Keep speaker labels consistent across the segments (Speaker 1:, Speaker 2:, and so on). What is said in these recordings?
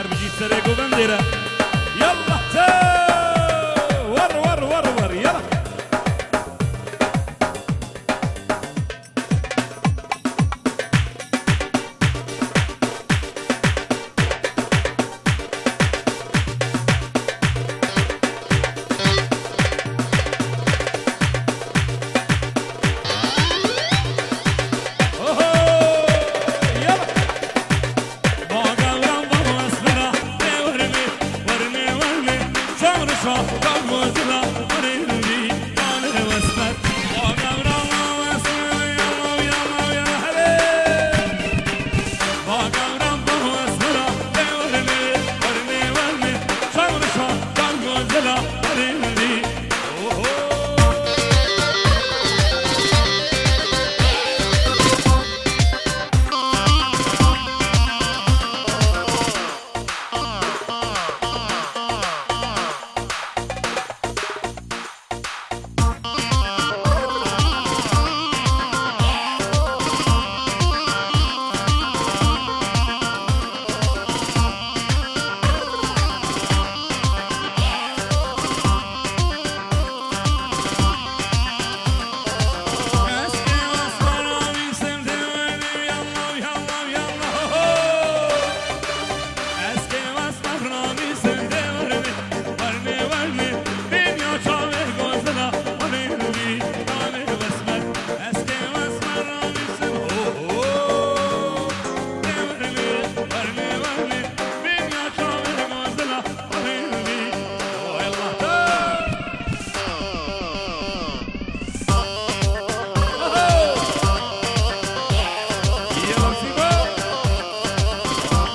Speaker 1: هر بجي سرقو بنديرة يلا تا ور ور ور ور يلا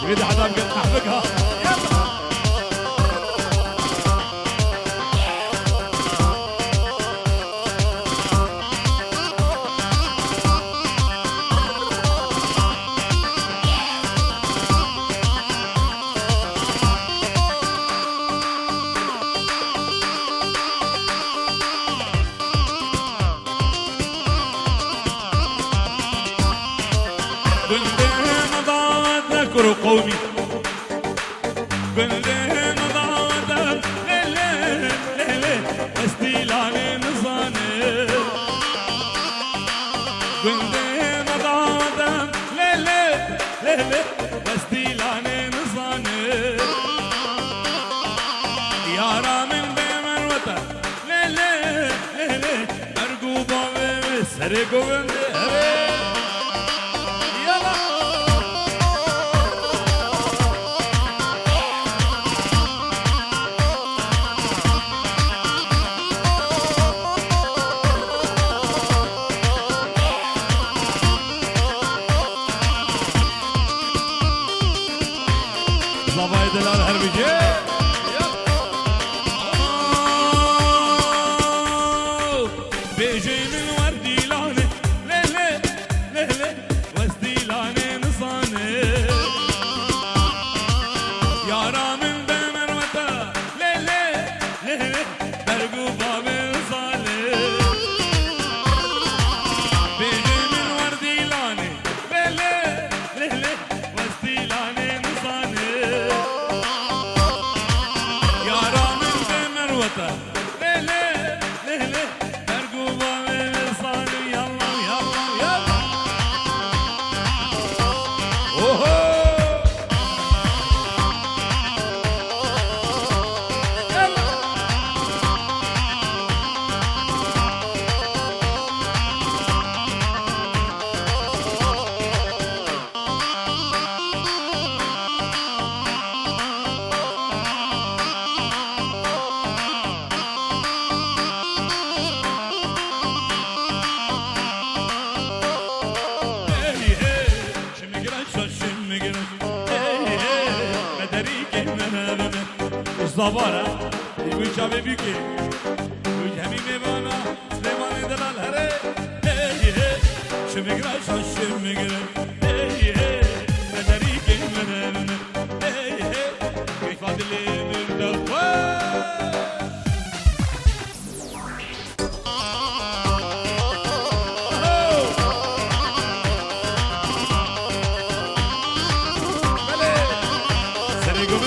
Speaker 1: يريد حدا نحبكها يلا اذكر قومي كلهم ضاعت ليلة ليلة استيلاني نصاني كلهم ضاعت ليلة ليلة استيلاني نصاني يا رامن بمروته ليلة ليلة أرجوبا بسرقوا بندهري صبايد الأنهر بيجي بيجي من وردي لاني ليلة ليلة وسدي لاني نصاني يا رامن بمروته ليلة ليلة برقو بابي صالي بيجي من وردي لاني ليلة ليلة وسدي لاني ليلة ليلة أرجوبا وصالي يلا يلا يلا أوه زبارة يقول شابي بيكي يقول همي ميوانا سليماني دلال هري شمقرا شمقرا مدري كيمنا كيف عدلي من دفاع سرقوا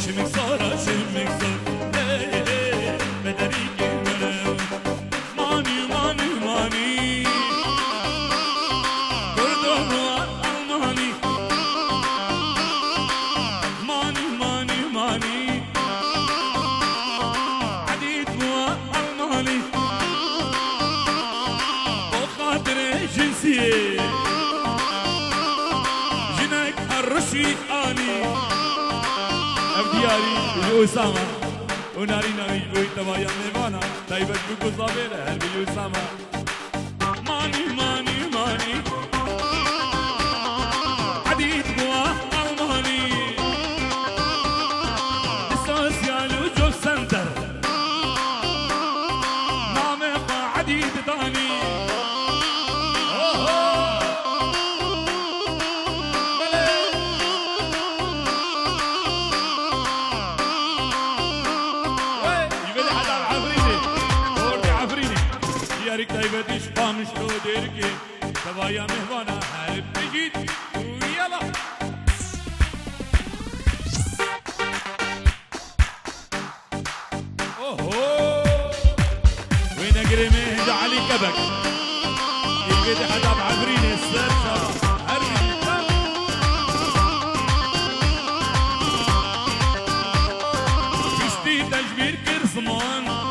Speaker 1: شمك صار شمك صار بدريك البلو ماني ماني ماني كردوب والماني ماني ماني ماني عديد والماني وخاطر جنسيه جنك الرشي اني افدياري بأسامة وناري ناري ويتبايا ميوانا تايبت بكوزابير هل بأسامة ماني ماني ماني عديد بوا ألماني السوسيال وجوب سنتر نامق عديد داني يارك تايبتش قامش لو ديركي تبايا مهوانا هارب تجيت ويلا اوهو وين اقرمي جعلي كبك يقدي حدا بعبريني السرسة هربي بشتي تجبير كرسمان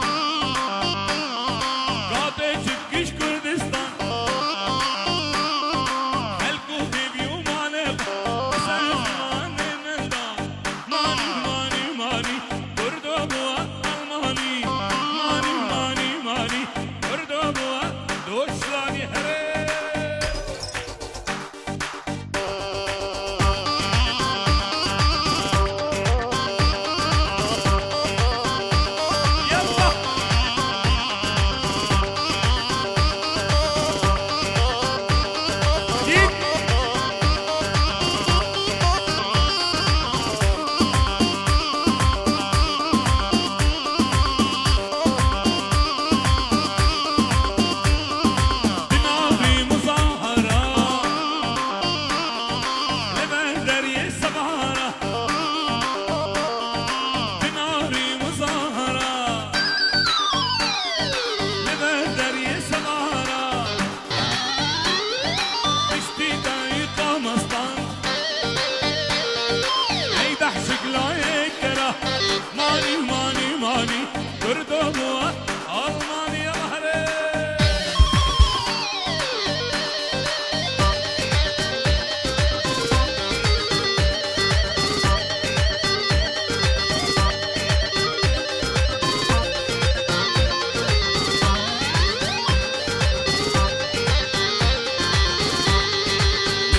Speaker 1: ماني ماني ماني كردوب والماني يا بحري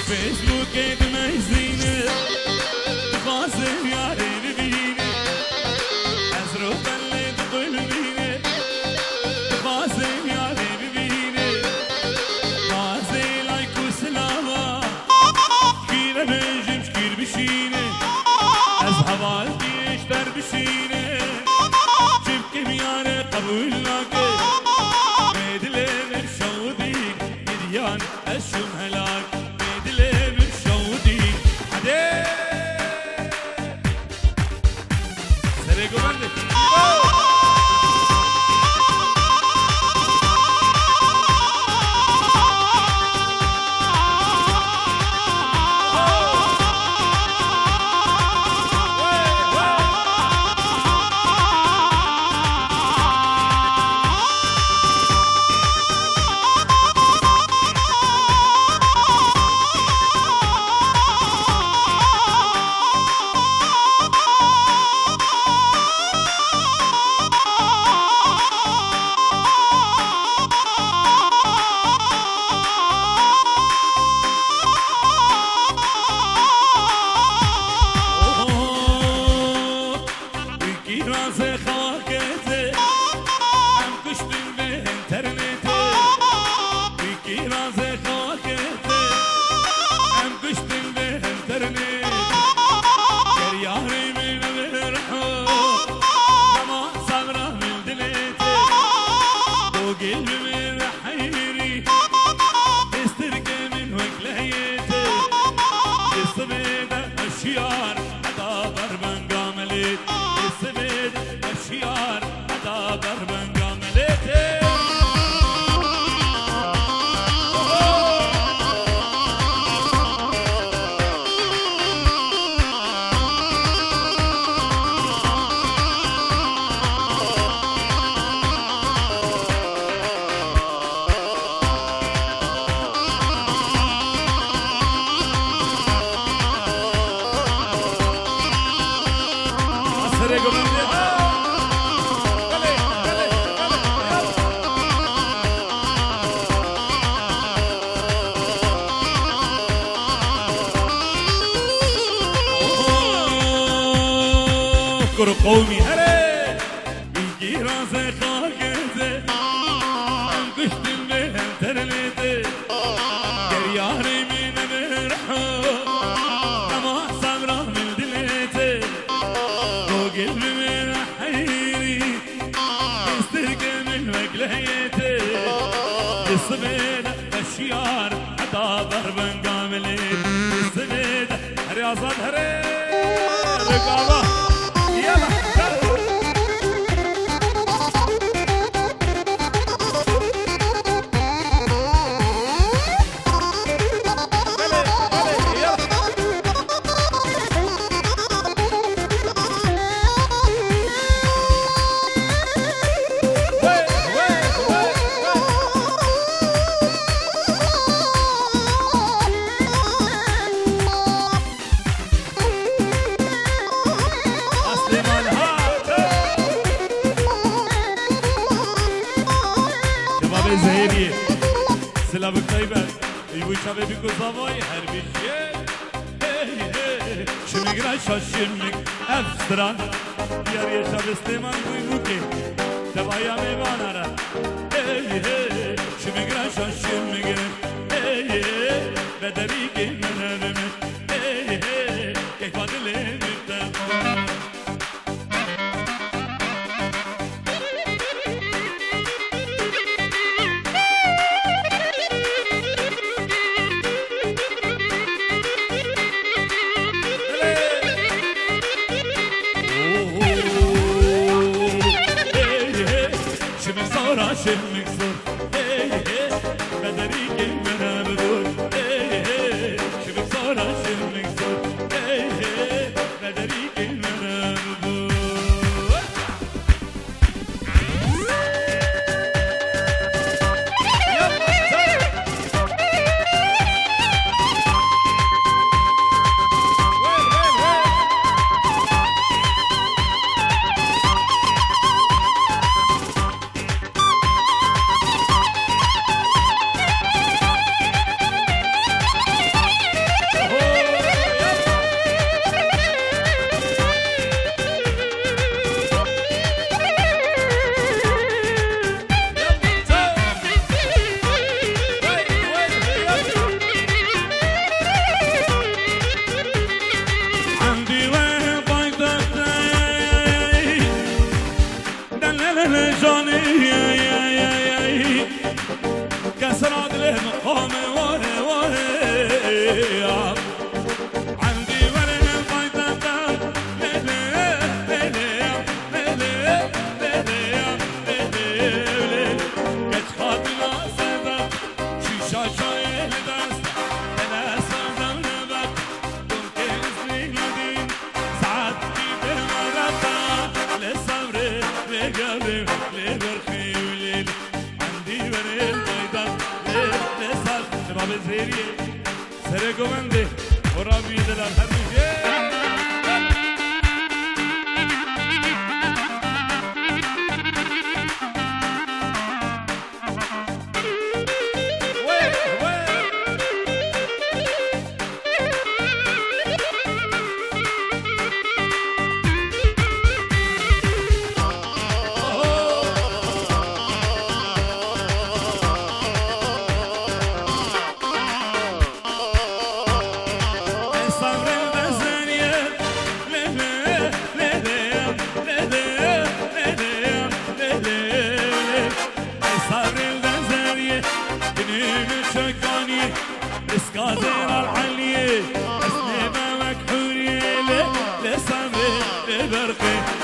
Speaker 1: فيسبوك ما يزينه تفاصيل يا ريبي بلد قلبيني تفاصيل يا حبيبيني تفاصيل عليكو سلامة شكيرة بنجم شكير بشيني أصحاب عالكي اشتر بشيني شبكي مياني قبول لاكي بيدلي برشودين يديان أشم هلاك بيدلي برشودين عدي سريقو بندك الشيار حتى ضربا قاملت سرقو بنده کرو قومی هره بیگی راز خاکته گشتن به هم ترلیته گریاری من برحو اما صبرا من دلیته تو قلب من حیری استرق من وقلهیته السبيدة الشيار حتى ضربا قاملي السبيدة رياضات هري رقابة يلا زهریه سلام طیبه ایوی شبه بی گذاوای هر بیشه شمیگرای شاشیمک افسران دیاری شب استیمان بوی بوکی دوایا میوانارا شمیگرای شاشیمک بدری که منرمه که فادله میتم شمك صور بدري كمنا بدور شمك صور شمك صور بدري كمنا بدور سرقو بنده ورابي دلال هرمجي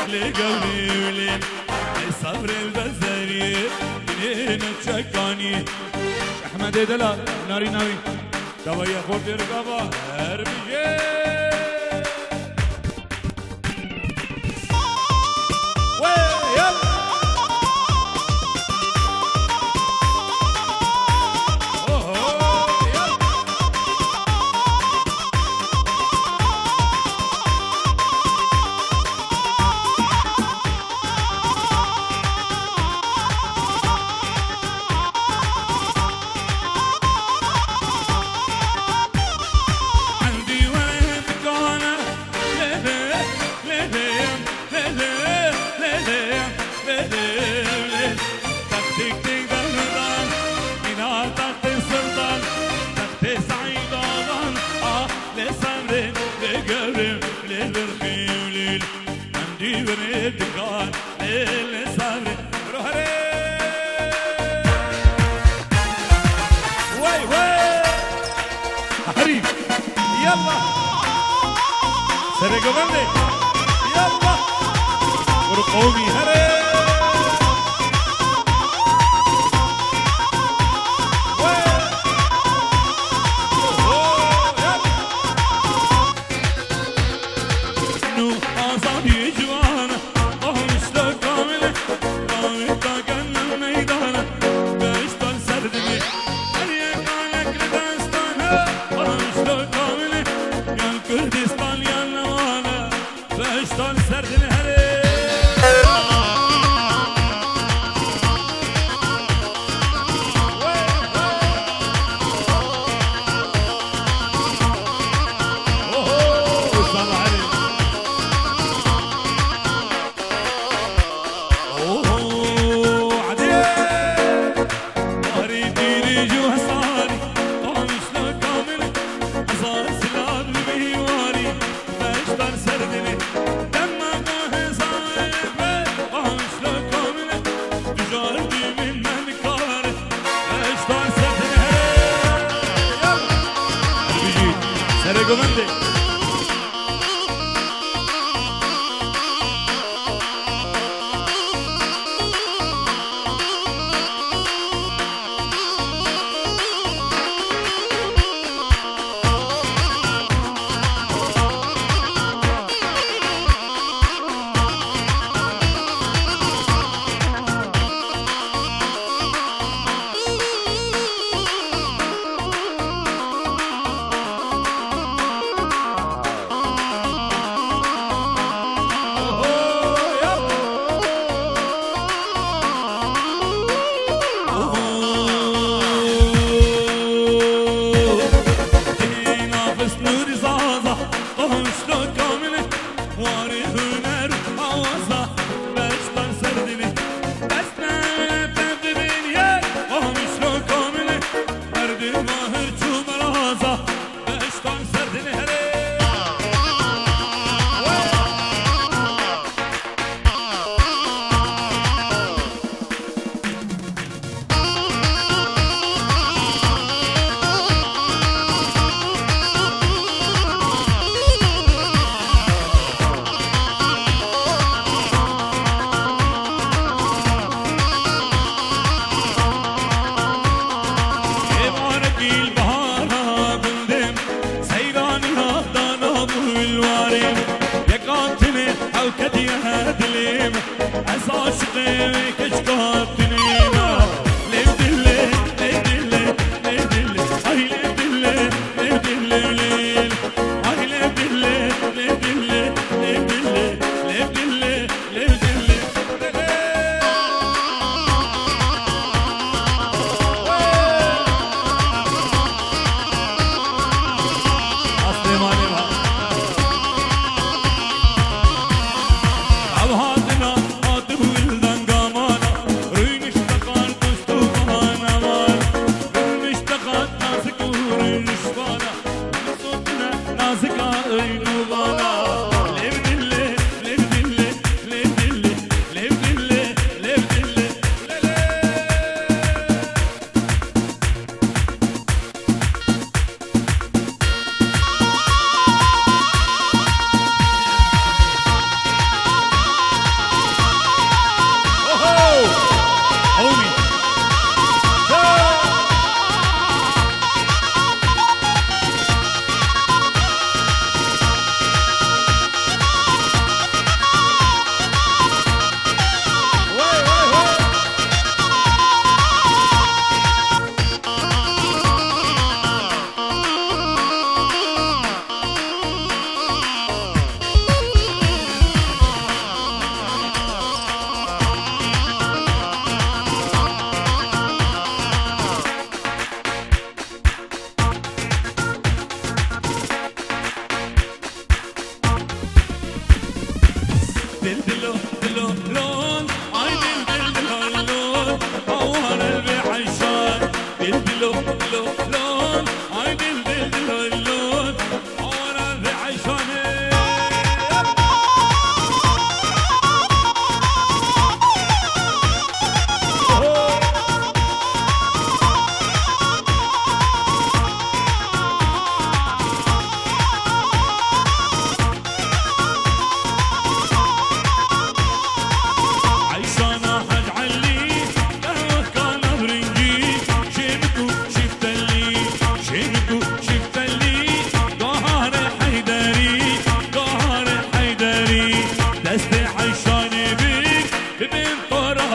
Speaker 1: لقوني ولين صبر البزري منين تشكاني احمد دلال ناري ناري دوايا خورد رقابة هربيجي جيبني دكان ليل صبري روحي وي وي حريم يلا سرقوا مني يلا ورقومي هري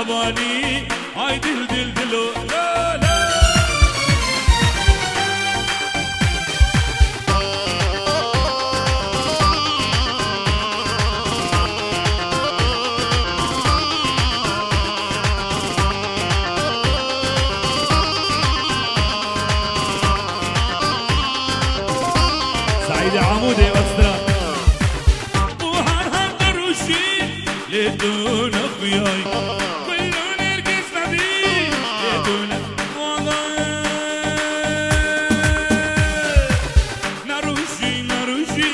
Speaker 1: بابانی آی دل دل دلو لا لا سعيد عمودي واسرة وهر هم دروشي لدون اخوياي كلو نرقص نبي لدون والله نروشي نروشي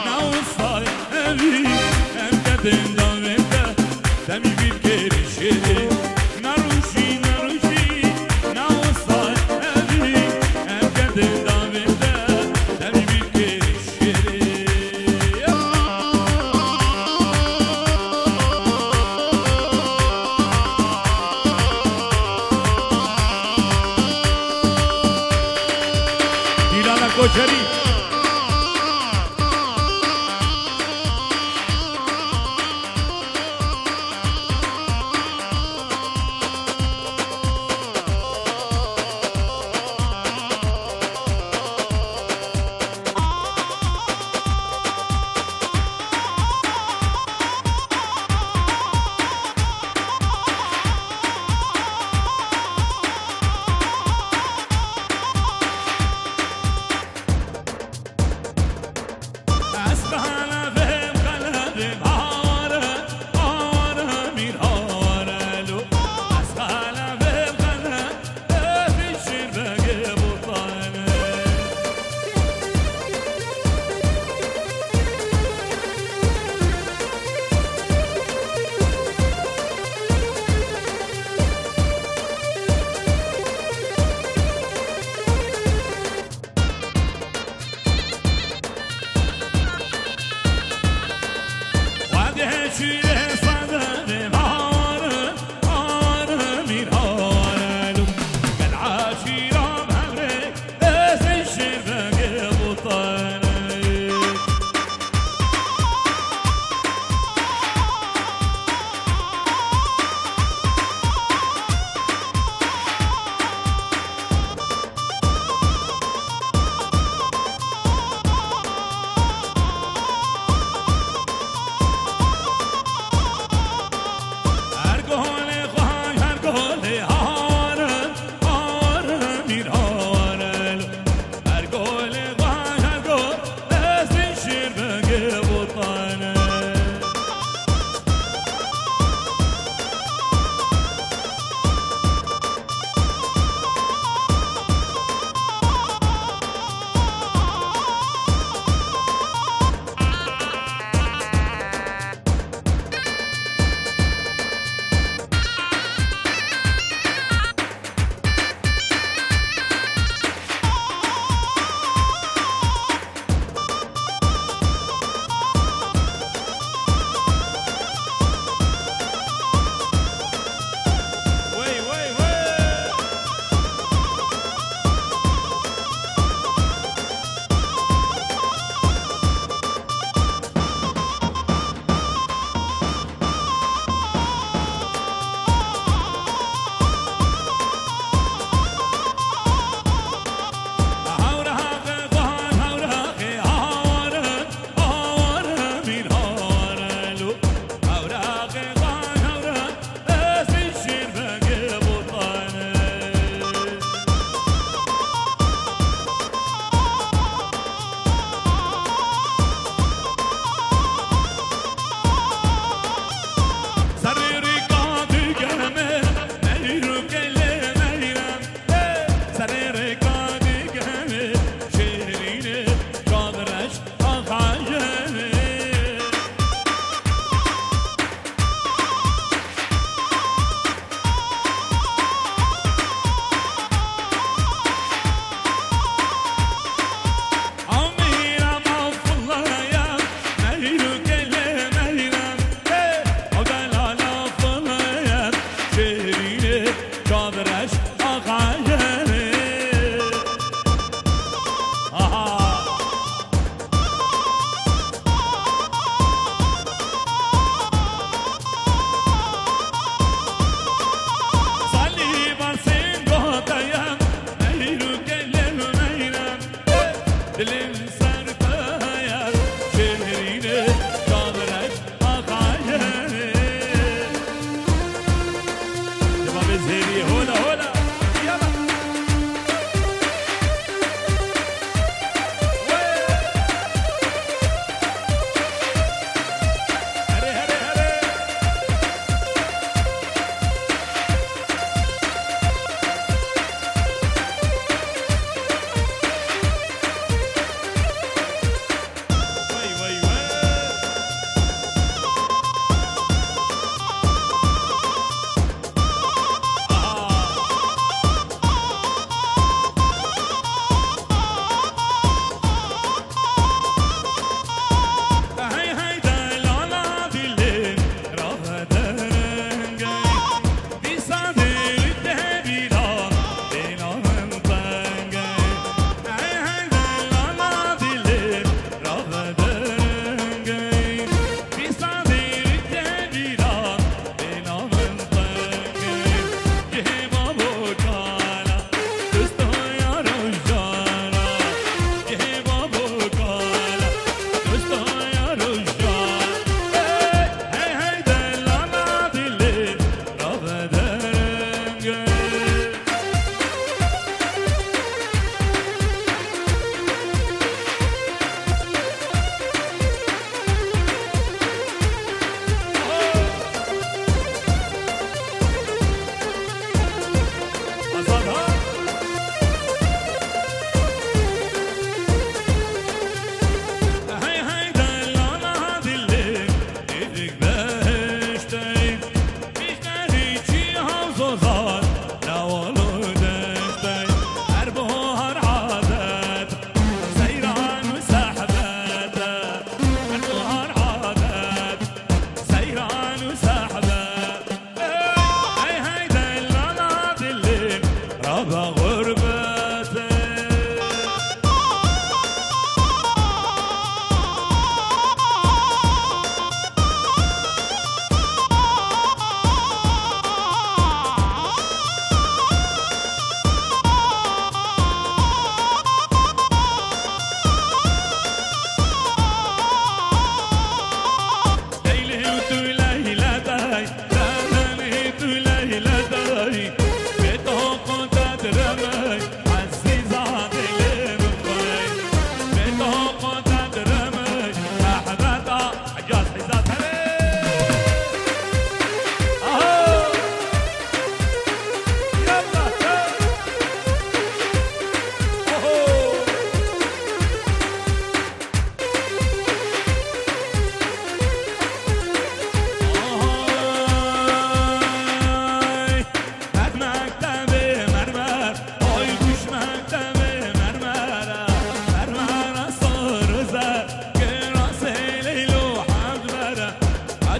Speaker 1: نوصاي ابي هم كدن دامنده دمي بالكرشي نروشي نروشي نوصاي ابي هم كدن دامنده کوچری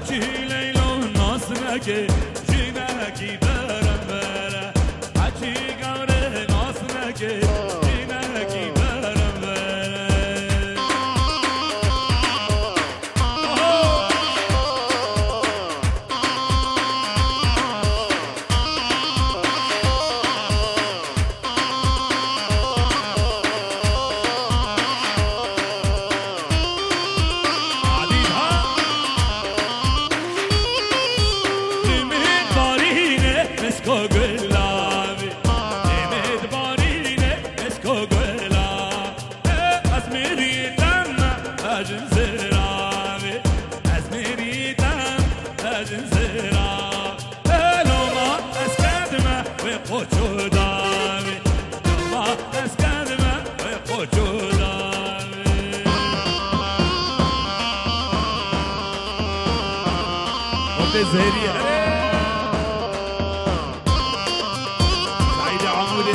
Speaker 1: هرچی لیلا ناز نگه جینکی برم بره هرچی گوره ناز نگه جینکی برم بره زهري سعيد عمودي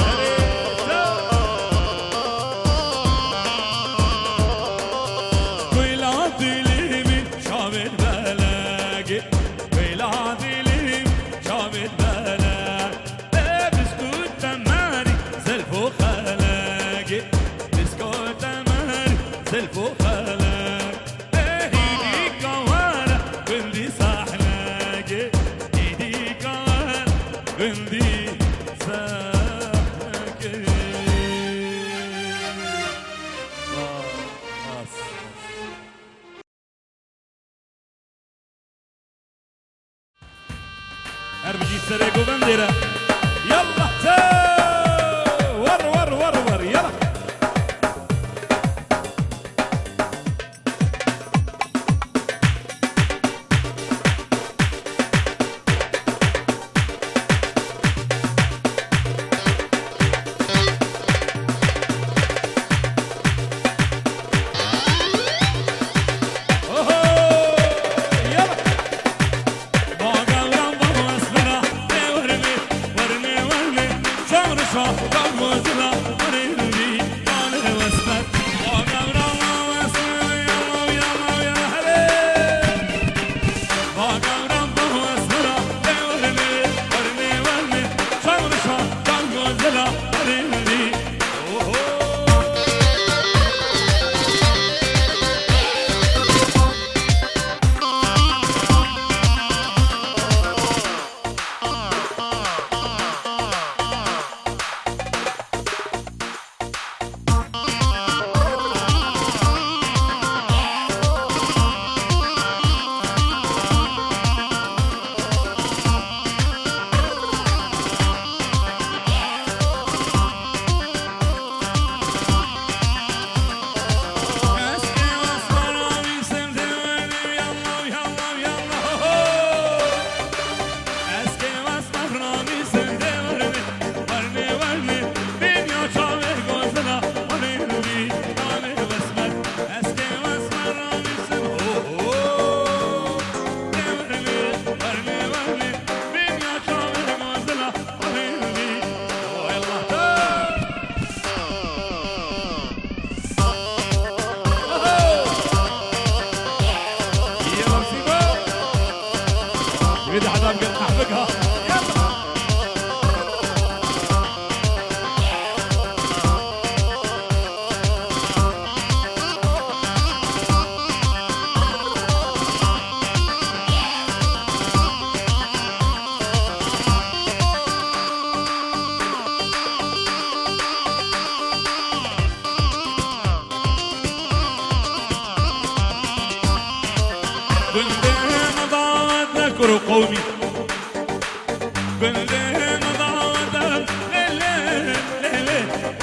Speaker 1: بلاد اليمين شامل بلاقي بلاد اليمين شامل بلاقي بسكوت تماري زلفو خلاقي بسكوت تماري زلفو خلاقي اربجي سرقو بنديرة يلا ور ور ور ور يلا إذا حدا محبقها يلا اذكر قومي بالليل ضاعت ليلي ليلي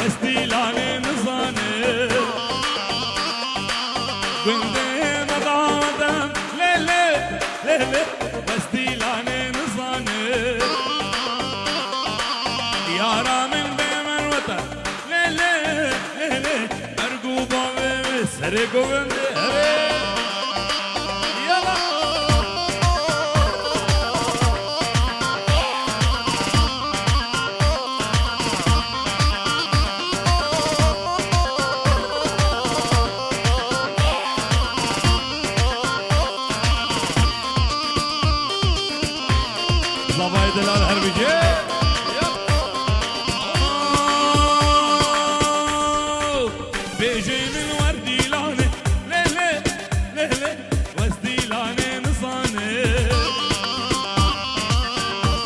Speaker 1: استيلاني نظاني بالليل ضاعت ليلي ليلي استيلاني نظاني يا رامن بمروته ليلي ليلي ارجوبه بسرقوا Mustafa'yı Delal Herbici. Bejimin var dilane, lele, lele, was dilane nısane.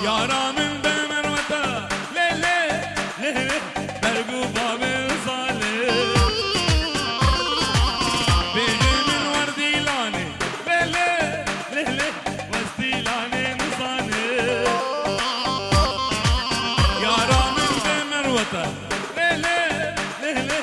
Speaker 1: Yaramın bemervata, lele, lele, bergu babı zale. Bejimin var dilane, lele, lele, was dilane nısane. Yaramın bemervata, lele, lele.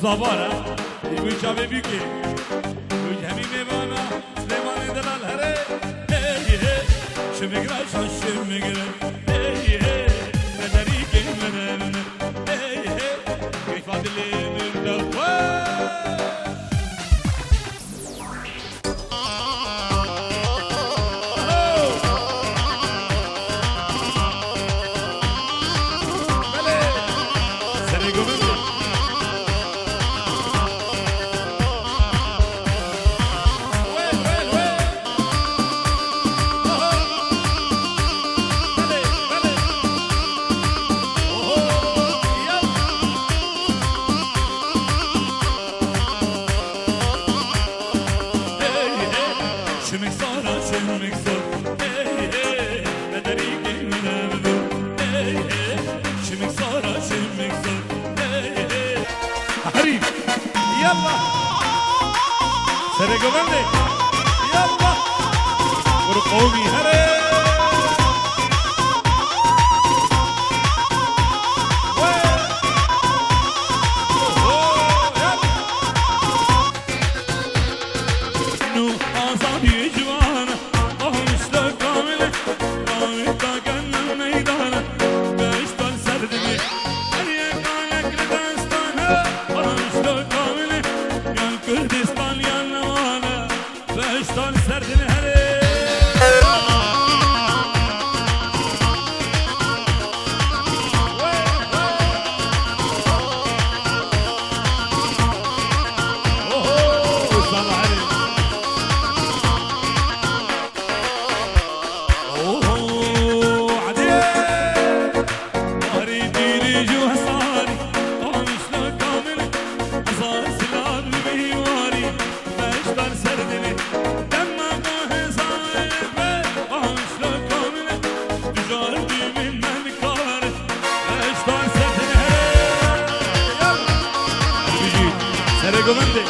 Speaker 1: Zabara, bu çabe büyük, bu cemime bana, Süleyman Delal Here, hey hey, şimdi güneşan şimdi güneş, hey hey, mederi gelmeden, hey hey, keyfadili mürdava. Sere govende, yalla, grup ogi hare. Nu azadi civana, ahmışta kamile, ahmışta gönlüm meydana, beşten serdimi, aliye kalekli destana, ahmışta kamile, yan Kürdistan yan. Beşten serdin hele. Recomende.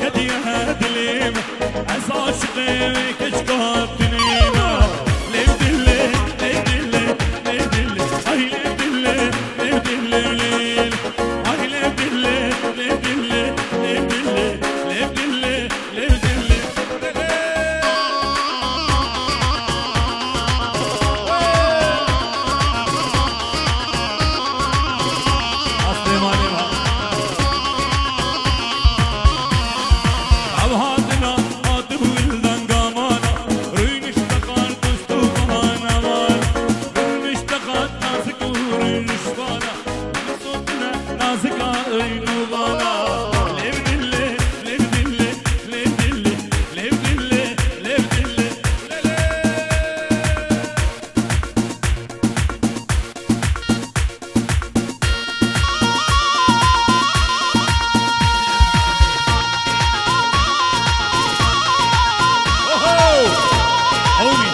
Speaker 1: كدي هادليم أساشقي كشكات تنيمة ليه دلي ليه دلي ليه دلي أي ليه دلي ليه دلي ليل أي ليه دلي ليه دلي ليه دلي ليه دلي ليه دلي أصلي ما نبها أبهاتنا أطب ولدان قامانا رين اشتقان تستو قهانا مان رين اشتقان ناسك ورين اشبانا صوتنا ناسك رين وغانا ليه بدلي ليه بدلي ليه بدلي ليه بدلي ليه بدلي homie.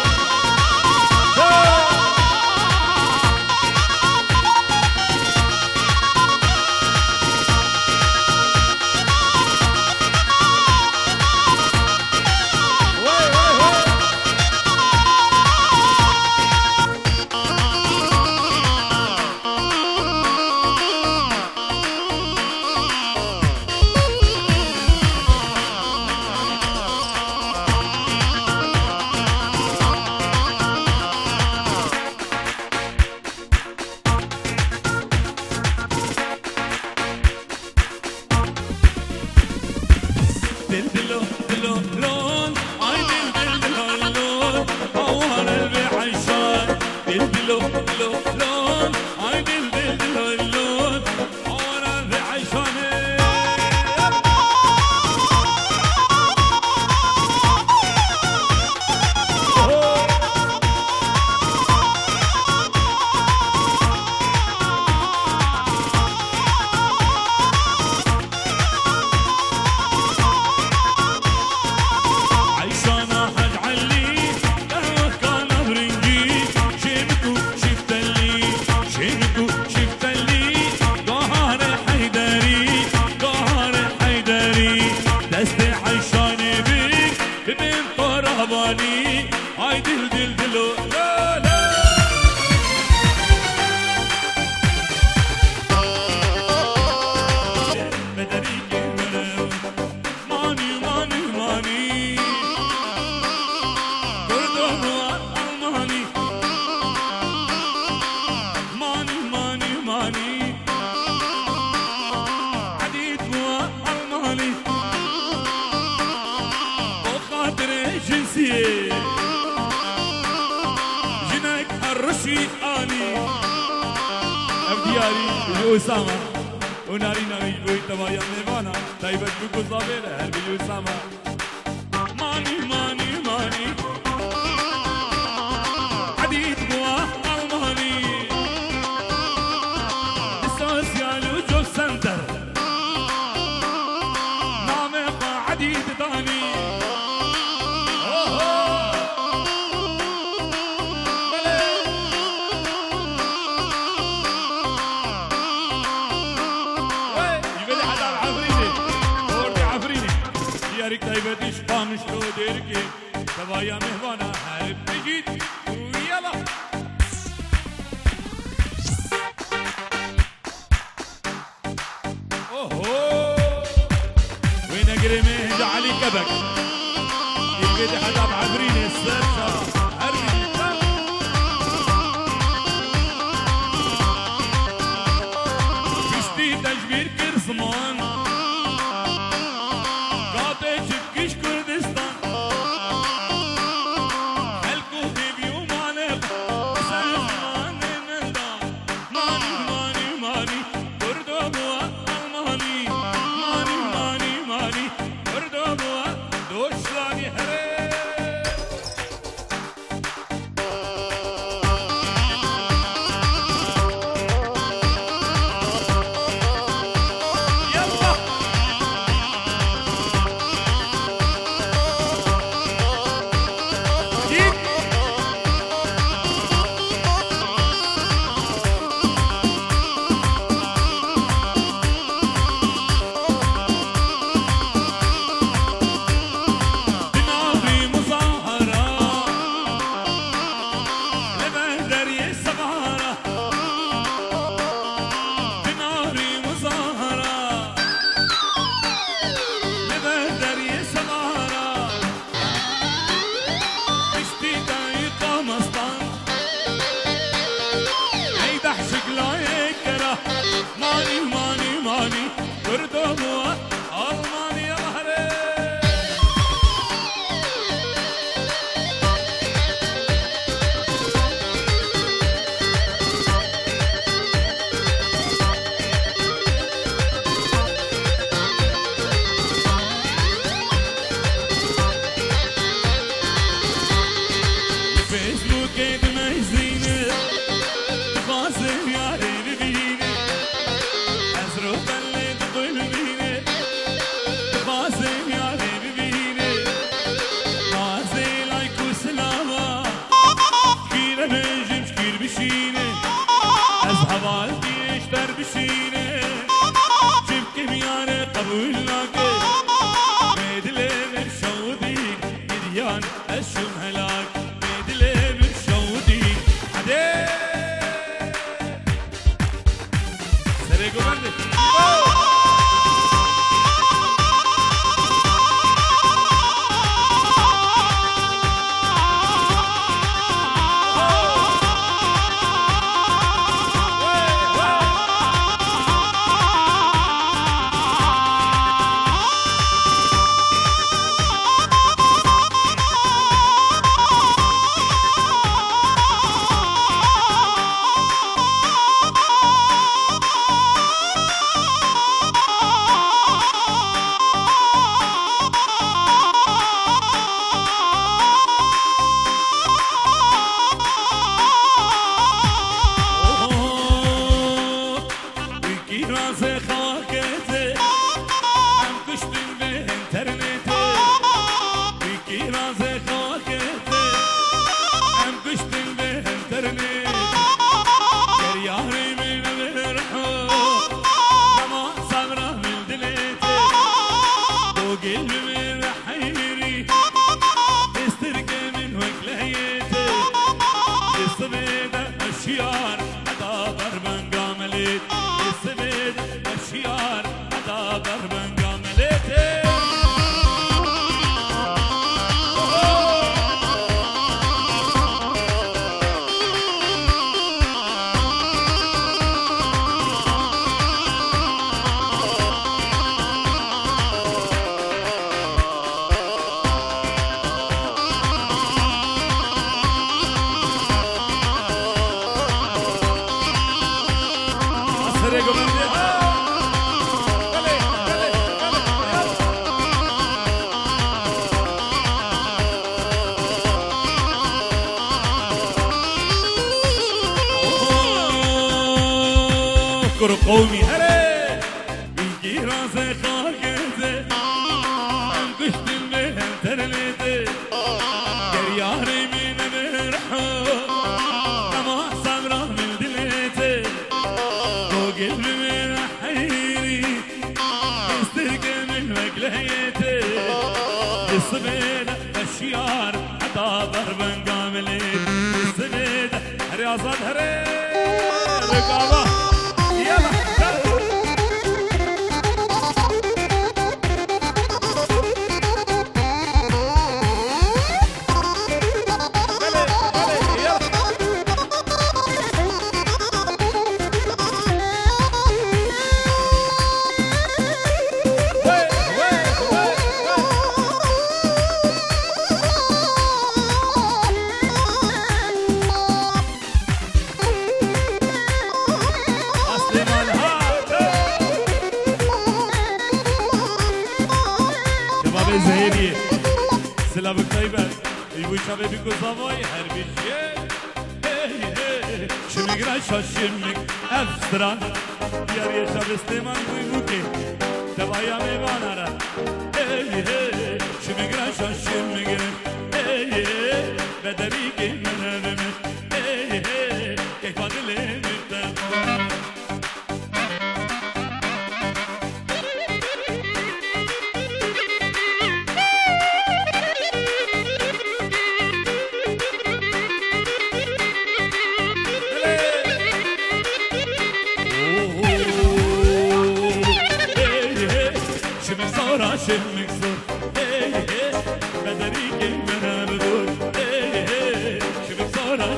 Speaker 1: دل دلو دلو لون اي دل دلو لون هوار قلبي عيشان دل دلو دلو لون اي دل دلو لون هوار قلبي عيشان عيشانا حاج علي قهوة كان برنجي شيبكو شفتلي شيبكو شفتلي قهر حيدري قهر حيدري دستي عيشاني بيك ببين طراباني هاي دل دل دلو لا لا بدريك ولو ماني ماني ماني كردوها ألماني ماني ماني ماني عديد هو ألماني وخاطر جنسية جنك الرشي آني أبدياري الأسامة وناري ناري بوي تبايا نيفانا تايبت بكو صابيرة هربي الأسامة ماني ماني ماني عديد هو ألماني السوسيال وجوب سنتر نامق عديد تاني يبدي حدا العفريني وردي عفريني ديارك تايبتي شقامش لو ديركي تبايا مهوانا هرب بجيت ويلا اوهو وين اقرمي جعلي كبك يبدي حدا بعفريني السرسة هربي بشتي تجبير كرسمان قاطع شكش كردستان خلقو في بيوم عليك سازمان نندان ماني ماني ماني كردو بوا ألماني ماني ماني ماني كردو بوا دوشلاني هري بشینه از حوال بیشتر بشینه چبکی میانه قبول ناکه میدله من شودی گریان اشون هلاک میدله من شودی عده سره گوانده كر قومي هري يجي راسي خاكزي انقشت المهم ترليتي قرياري من مرحو اما صبره من دليتي فوق من حيري استرقى من مقليتي الصبيدة الشيار حتى ضربا قاملي الصبيدة رياضات هري رقابة زهيري سلامك طيبة يبوي شبابي قصامي هربي شمك شمك أفسران يا ريشا بستيمان ويبوكي تبايا ميبانارا شمك شمك بدريكي من هبمت كيف أدلي مبتن شمك صور بدريكي من هبدور شمك صورة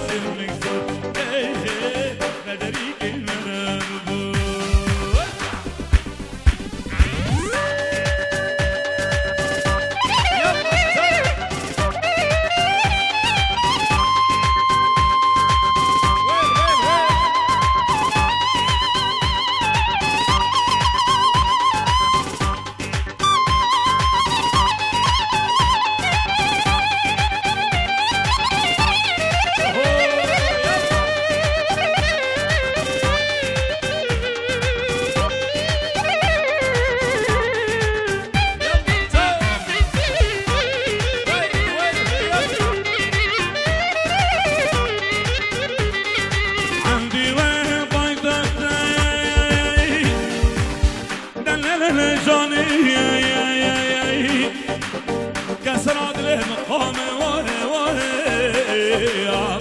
Speaker 1: خام واه واه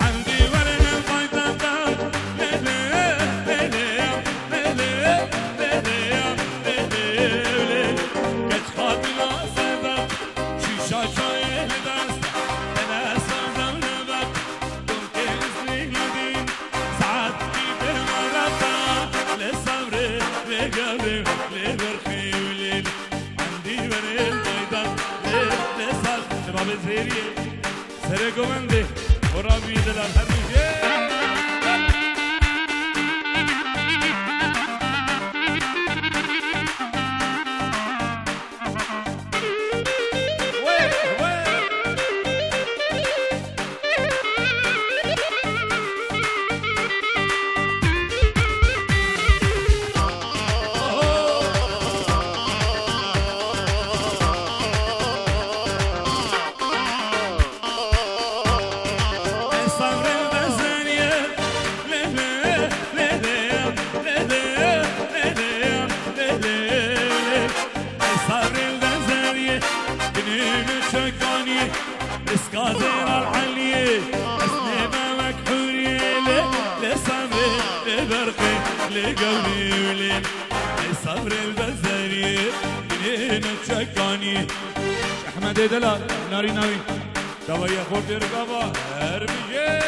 Speaker 1: عندي ورن الفايدة Seregomende, ora vide la famiglia. اسكازر العلية اسنبه مكحولية لصبر لبرقي لقولي ولين صبر البزارية جنين تشكاني احمد دلال ناري ناوي دوايا خورد رقابة هربية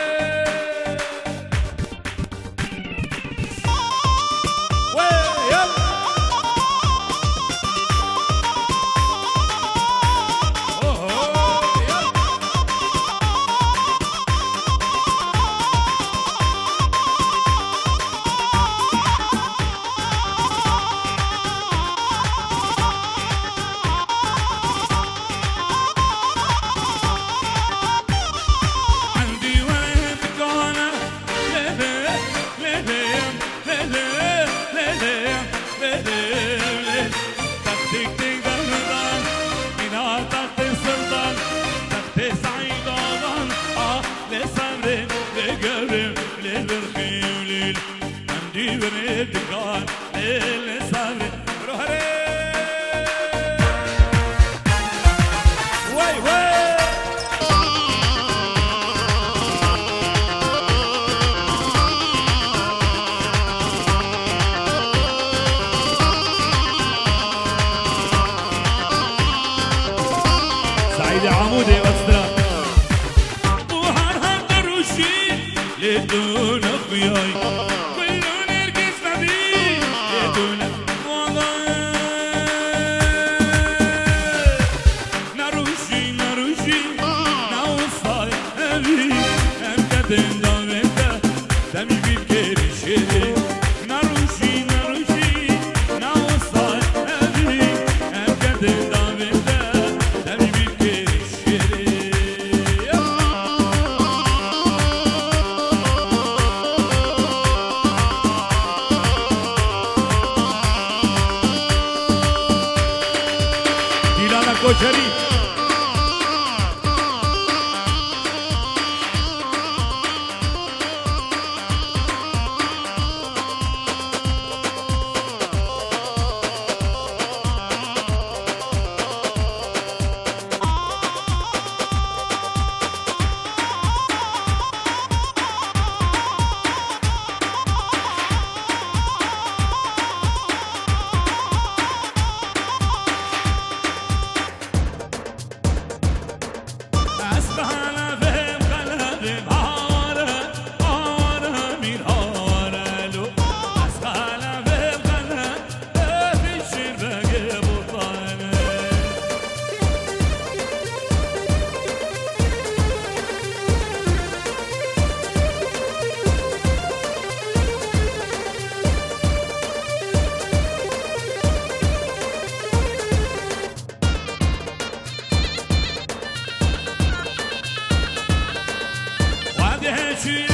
Speaker 1: عمودي واسرع وهرهر دروشي لدون اخوياي كلو نرقص نبي لدون والله نروشي نروشي نوصل ابي امكدن دامته دمي بالكرشي نروشي نروشي نوصل ابي امكدن دامته کوچری شي